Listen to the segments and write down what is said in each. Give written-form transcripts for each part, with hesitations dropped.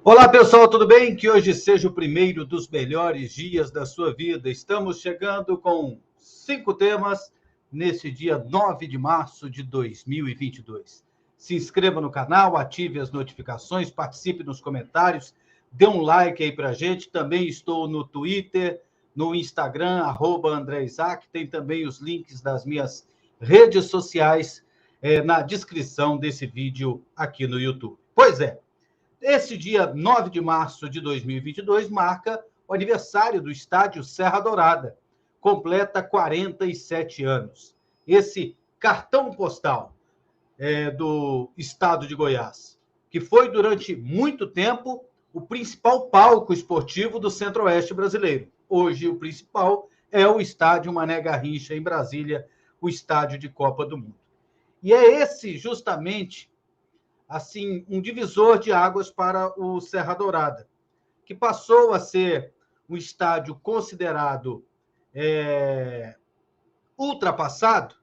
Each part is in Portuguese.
Olá, pessoal, tudo bem? Que hoje seja o primeiro dos melhores dias da sua vida. Estamos chegando com 5 temas nesse dia 9 de março de 2022. Se inscreva no canal, ative as notificações, participe nos comentários, dê um like aí pra gente. Também estou no Twitter, no Instagram, @André Isaac. Tem também os links das minhas redes sociais na descrição desse vídeo aqui no YouTube. Pois é. Esse dia 9 de março de 2022 marca o aniversário do estádio Serra Dourada. Completa 47 anos. Esse cartão postal do estado de Goiás, que foi durante muito tempo o principal palco esportivo do Centro-Oeste brasileiro. Hoje, o principal é o estádio Mané Garrincha, em Brasília, o estádio de Copa do Mundo. E é esse, justamente, assim, um divisor de águas para o Serra Dourada, que passou a ser um estádio considerado ultrapassado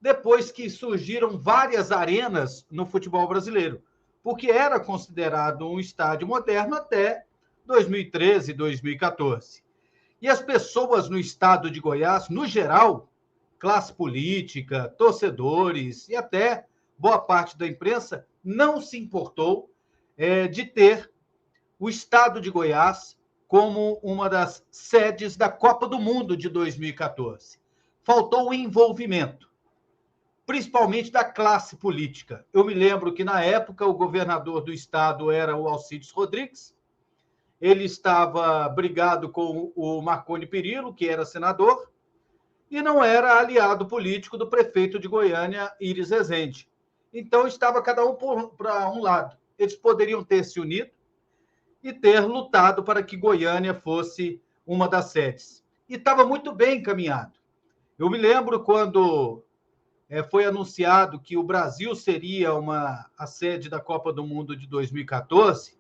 depois que surgiram várias arenas no futebol brasileiro, porque era considerado um estádio moderno até 2013, 2014. E as pessoas no estado de Goiás, no geral, classe política, torcedores e até boa parte da imprensa, não se importou de ter o estado de Goiás como uma das sedes da Copa do Mundo de 2014. Faltou o envolvimento, principalmente da classe política. Eu me lembro que, na época, o governador do estado era o Alcides Rodrigues. Ele estava brigado com o Marconi Perillo, que era senador, e não era aliado político do prefeito de Goiânia, Iris Rezende. Então, estava cada um para um lado. Eles poderiam ter se unido e ter lutado para que Goiânia fosse uma das sedes. E estava muito bem encaminhado. Eu me lembro quando foi anunciado que o Brasil seria a sede da Copa do Mundo de 2014,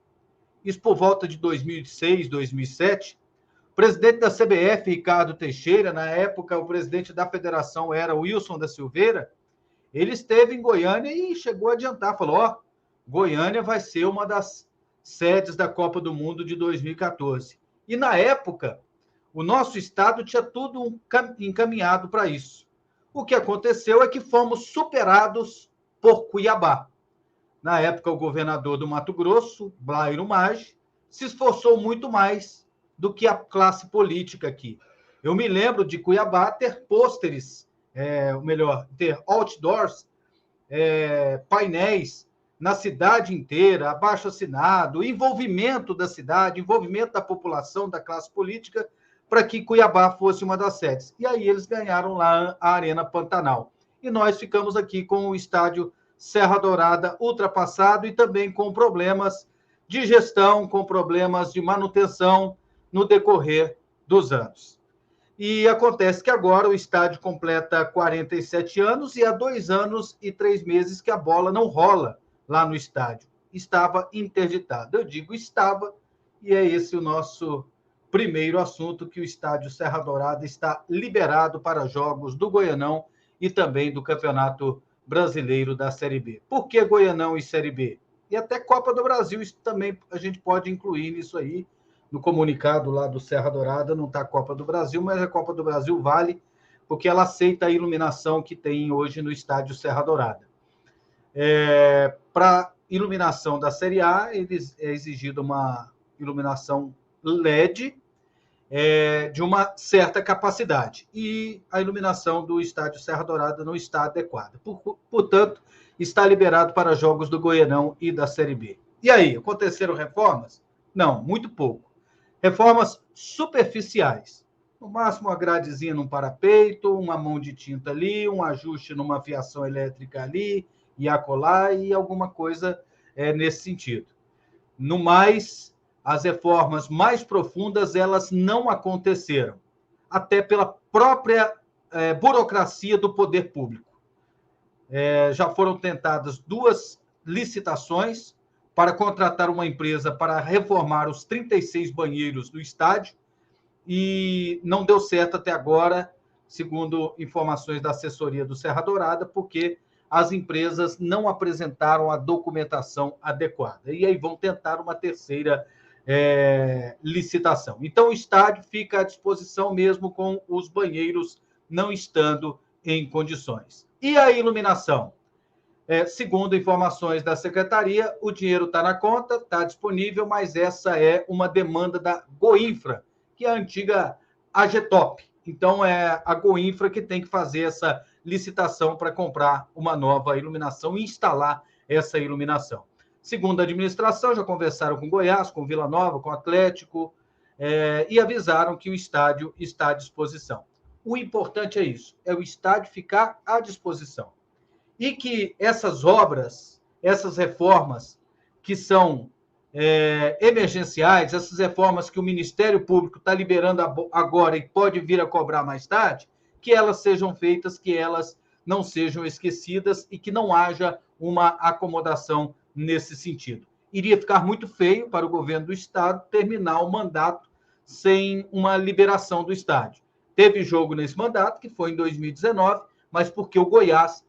isso por volta de 2006, 2007, o presidente da CBF, Ricardo Teixeira, na época o presidente da federação era Wilson da Silveira, ele esteve em Goiânia e chegou a adiantar, falou, Goiânia vai ser uma das sedes da Copa do Mundo de 2014. E na época, o nosso estado tinha tudo encaminhado para isso. O que aconteceu é que fomos superados por Cuiabá. Na época, o governador do Mato Grosso, Blairo Maggi, se esforçou muito mais do que a classe política aqui. Eu me lembro de Cuiabá ter pôsteres, ou melhor, ter outdoors, painéis na cidade inteira, abaixo-assinado, envolvimento da cidade, envolvimento da população, da classe política, para que Cuiabá fosse uma das sedes. E aí eles ganharam lá a Arena Pantanal. E nós ficamos aqui com o estádio Serra Dourada ultrapassado e também com problemas de gestão, com problemas de manutenção no decorrer dos anos. E acontece que agora o estádio completa 47 anos e há 2 anos e 3 meses que a bola não rola lá no estádio. Estava interditado. Eu digo estava, e é esse o nosso primeiro assunto, que o estádio Serra Dourada está liberado para jogos do Goianão e também do Campeonato Brasileiro da Série B. Por que Goianão e Série B? E até Copa do Brasil, isso também a gente pode incluir nisso aí. No comunicado lá do Serra Dourada não está a Copa do Brasil, mas a Copa do Brasil vale, porque ela aceita a iluminação que tem hoje no estádio Serra Dourada. Para iluminação da Série A, é exigida uma iluminação LED de uma certa capacidade. E a iluminação do estádio Serra Dourada não está adequada. Portanto, está liberado para jogos do Goianão e da Série B. E aí, aconteceram reformas? Não, muito pouco. Reformas superficiais. No máximo, uma gradezinha num parapeito, uma mão de tinta ali, um ajuste numa fiação elétrica ali e acolá, e alguma coisa nesse sentido. No mais, as reformas mais profundas, elas não aconteceram, até pela própria burocracia do poder público. Já foram tentadas 2 licitações para contratar uma empresa para reformar os 36 banheiros do estádio e não deu certo até agora, segundo informações da assessoria do Serra Dourada, porque as empresas não apresentaram a documentação adequada. E aí vão tentar uma terceira licitação. Então, o estádio fica à disposição mesmo com os banheiros não estando em condições. E a iluminação? Segundo informações da secretaria, o dinheiro está na conta, está disponível, mas essa é uma demanda da Goinfra, que é a antiga AGETOP. Então, é a Goinfra que tem que fazer essa licitação para comprar uma nova iluminação e instalar essa iluminação. Segundo a administração, já conversaram com Goiás, com Vila Nova, com Atlético, e avisaram que o estádio está à disposição. O importante é isso, é o estádio ficar à disposição. E que essas obras, essas reformas que são emergenciais, essas reformas que o Ministério Público está liberando agora e pode vir a cobrar mais tarde, que elas sejam feitas, que elas não sejam esquecidas e que não haja uma acomodação nesse sentido. Iria ficar muito feio para o governo do estado terminar o mandato sem uma liberação do estádio. Teve jogo nesse mandato, que foi em 2019, mas porque o Goiás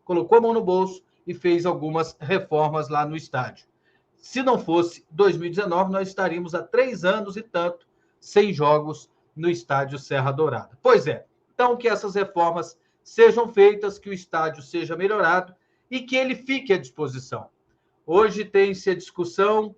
colocou a mão no bolso e fez algumas reformas lá no estádio. Se não fosse 2019, nós estaríamos há 3 anos e tanto sem jogos no estádio Serra Dourada. Pois é, então que essas reformas sejam feitas, que o estádio seja melhorado e que ele fique à disposição. Hoje tem-se a discussão,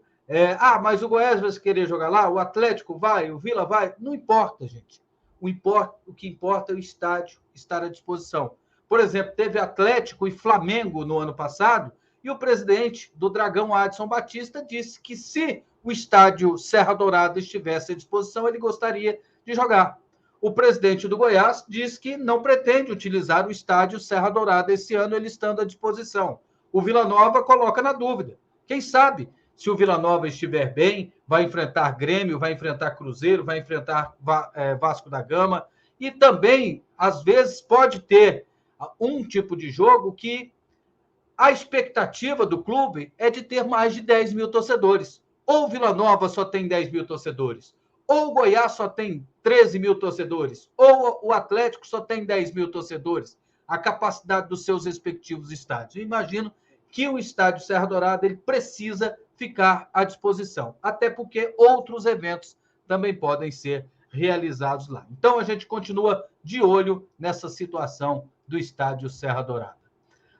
mas o Goiás vai querer jogar lá, o Atlético vai, o Vila vai, não importa, gente. O que importa é o estádio estar à disposição. Por exemplo, teve Atlético e Flamengo no ano passado, e o presidente do Dragão, Adson Batista, disse que se o estádio Serra Dourada estivesse à disposição, ele gostaria de jogar. O presidente do Goiás diz que não pretende utilizar o estádio Serra Dourada esse ano, ele estando à disposição. O Vila Nova coloca na dúvida. Quem sabe, se o Vila Nova estiver bem, vai enfrentar Grêmio, vai enfrentar Cruzeiro, vai enfrentar Vasco da Gama, e também, às vezes, pode ter um tipo de jogo que a expectativa do clube é de ter mais de 10 mil torcedores. Ou o Vila Nova só tem 10 mil torcedores, ou o Goiás só tem 13 mil torcedores, ou o Atlético só tem 10 mil torcedores, a capacidade dos seus respectivos estádios. Eu imagino que o estádio Serra Dourada ele precisa ficar à disposição, até porque outros eventos também podem ser realizados lá. Então, a gente continua de olho nessa situação do estádio Serra Dourada.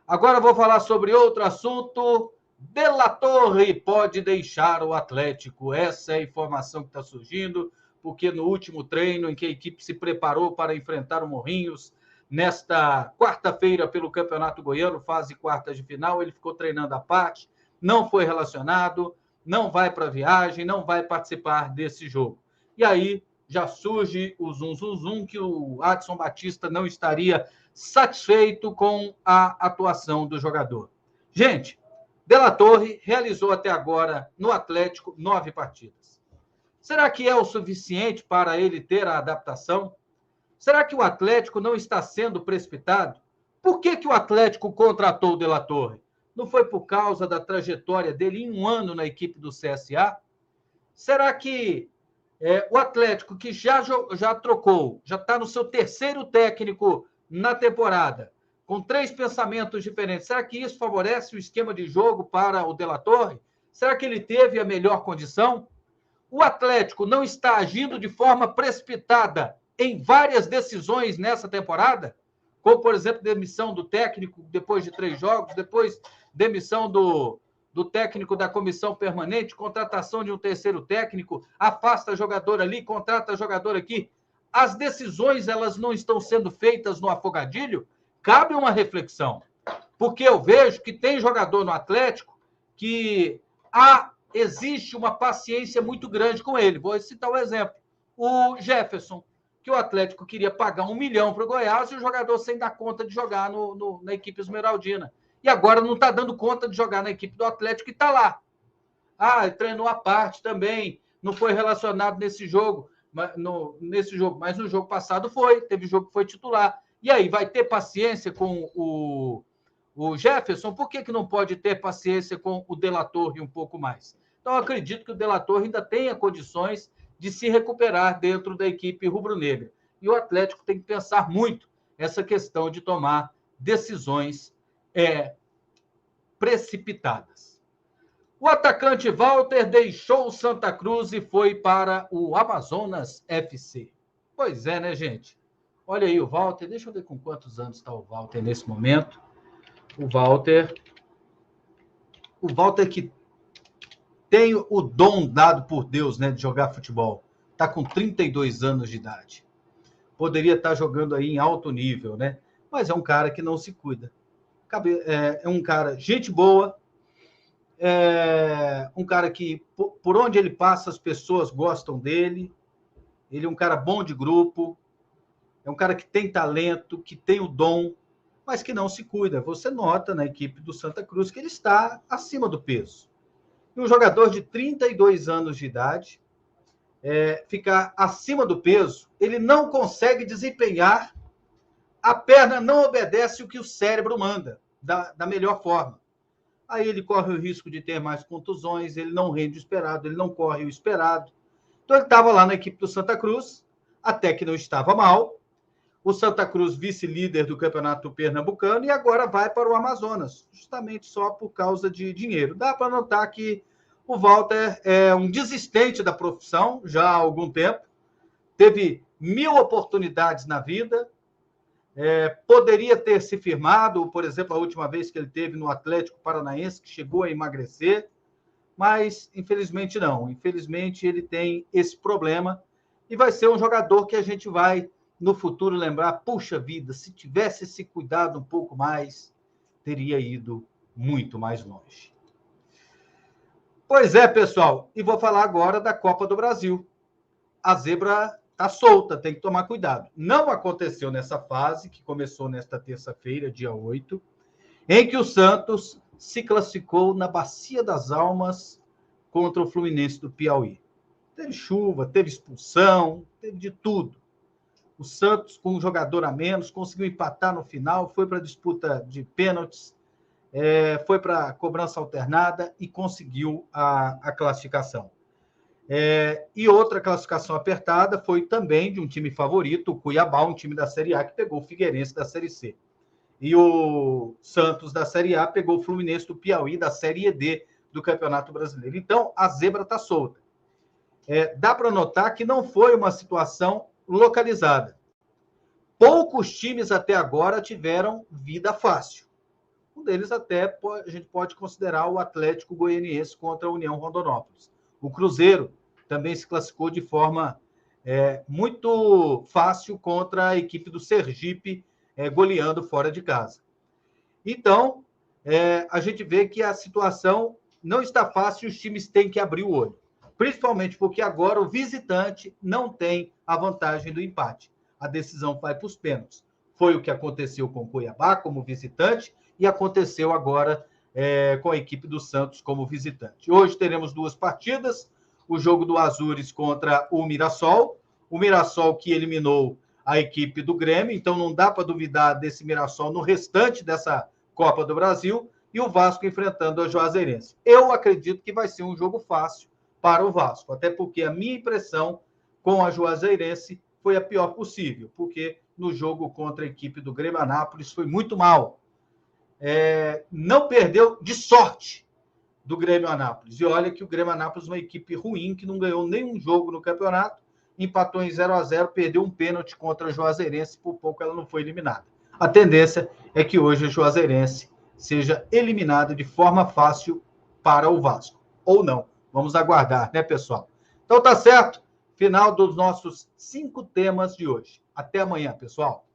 Agora vou falar sobre outro assunto. De La Torre pode deixar o Atlético. Essa é a informação que está surgindo, porque no último treino em que a equipe se preparou para enfrentar o Morrinhos, nesta quarta-feira pelo Campeonato Goiano, fase quartas de final, ele ficou treinando à parte, não foi relacionado, não vai para a viagem, não vai participar desse jogo. E aí já surge o zum que o Adson Batista não estaria satisfeito com a atuação do jogador. Gente, De La Torre realizou até agora no Atlético 9 partidas. Será que é o suficiente para ele ter a adaptação? Será que o Atlético não está sendo precipitado? Por que o Atlético contratou o De La Torre? Não foi por causa da trajetória dele em um ano na equipe do CSA? Será que o Atlético, que já trocou, já está no seu terceiro técnico na temporada, com 3 pensamentos diferentes, será que isso favorece o esquema de jogo para o De La Torre? Será que ele teve a melhor condição? O Atlético não está agindo de forma precipitada em várias decisões nessa temporada? Como, por exemplo, demissão do técnico depois de 3 jogos, depois demissão do técnico da comissão permanente, contratação de um terceiro técnico, afasta jogador ali, contrata jogador aqui. As decisões elas não estão sendo feitas no afogadilho? Cabe uma reflexão, porque eu vejo que tem jogador no Atlético que existe uma paciência muito grande com ele. Vou citar um exemplo. O Jefferson, que o Atlético queria pagar 1 milhão para o Goiás e o jogador sem dar conta de jogar na equipe esmeraldina. E agora não está dando conta de jogar na equipe do Atlético e está lá. Treinou à parte também, não foi relacionado nesse jogo, mas no jogo passado teve jogo que foi titular. E aí, vai ter paciência com o Jefferson? Por que não pode ter paciência com o De La Torre um pouco mais? Então, eu acredito que o De La Torre ainda tenha condições de se recuperar dentro da equipe rubro-negra. E o Atlético tem que pensar muito essa questão de tomar decisões precipitadas. O atacante Walter deixou o Santa Cruz e foi para o Amazonas FC. Pois é, né, gente? Olha aí o Walter. Deixa eu ver com quantos anos está o Walter nesse momento. O Walter que tem o dom dado por Deus, né, de jogar futebol. Está com 32 anos de idade. Poderia estar jogando aí em alto nível, né? Mas é um cara que não se cuida. É um cara, gente boa, um cara que, por onde ele passa, as pessoas gostam dele. Ele é um cara bom de grupo, é um cara que tem talento, que tem o dom, mas que não se cuida. Você nota na equipe do Santa Cruz que ele está acima do peso. E um jogador de 32 anos de idade, ficar acima do peso, ele não consegue desempenhar, a perna não obedece o que o cérebro manda, da melhor forma. Aí ele corre o risco de ter mais contusões, ele não rende o esperado, ele não corre o esperado. Então ele estava lá na equipe do Santa Cruz, até que não estava mal. O Santa Cruz, vice-líder do Campeonato Pernambucano, e agora vai para o Amazonas, justamente só por causa de dinheiro. Dá para notar que o Walter é um desistente da profissão já há algum tempo, teve 1000 oportunidades na vida, poderia ter se firmado, por exemplo, a última vez que ele teve no Atlético Paranaense, que chegou a emagrecer, mas infelizmente não. Infelizmente ele tem esse problema e vai ser um jogador que a gente vai no futuro lembrar, puxa vida, se tivesse se cuidado um pouco mais, teria ido muito mais longe. Pois é, pessoal, e vou falar agora da Copa do Brasil. A zebra está solta, tem que tomar cuidado. Não aconteceu nessa fase, que começou nesta terça-feira, dia 8, em que o Santos se classificou na Bacia das Almas contra o Fluminense do Piauí. Teve chuva, teve expulsão, teve de tudo. O Santos, com um jogador a menos, conseguiu empatar no final, foi para a disputa de pênaltis, foi para a cobrança alternada e conseguiu a classificação. E outra classificação apertada foi também de um time favorito, o Cuiabá, um time da Série A, que pegou o Figueirense da Série C. E o Santos da Série A pegou o Fluminense do Piauí da Série D do Campeonato Brasileiro. Então, a zebra está solta. Dá para notar que não foi uma situação localizada. Poucos times até agora tiveram vida fácil. Um deles até a gente pode considerar o Atlético Goianiense contra a União Rondonópolis. O Cruzeiro também se classificou de forma muito fácil contra a equipe do Sergipe, goleando fora de casa. Então, a gente vê que a situação não está fácil e os times têm que abrir o olho. Principalmente porque agora o visitante não tem a vantagem do empate. A decisão vai para os pênaltis. Foi o que aconteceu com o Cuiabá como visitante e aconteceu agora com a equipe do Santos como visitante. Hoje teremos 2 partidas, o jogo do Azures contra o Mirassol que eliminou a equipe do Grêmio, então não dá para duvidar desse Mirassol no restante dessa Copa do Brasil, e o Vasco enfrentando a Juazeirense. Eu acredito que vai ser um jogo fácil para o Vasco, até porque a minha impressão com a Juazeirense foi a pior possível, porque no jogo contra a equipe do Grêmio Anápolis foi muito mal. Não perdeu de sorte do Grêmio Anápolis. E olha que o Grêmio Anápolis é uma equipe ruim, que não ganhou nenhum jogo no campeonato, empatou em 0-0, perdeu um pênalti contra a Juazeirense, por pouco ela não foi eliminada. A tendência é que hoje a Juazeirense seja eliminada de forma fácil para o Vasco. Ou não. Vamos aguardar, né, pessoal? Então tá certo. Final dos nossos 5 temas de hoje. Até amanhã, pessoal.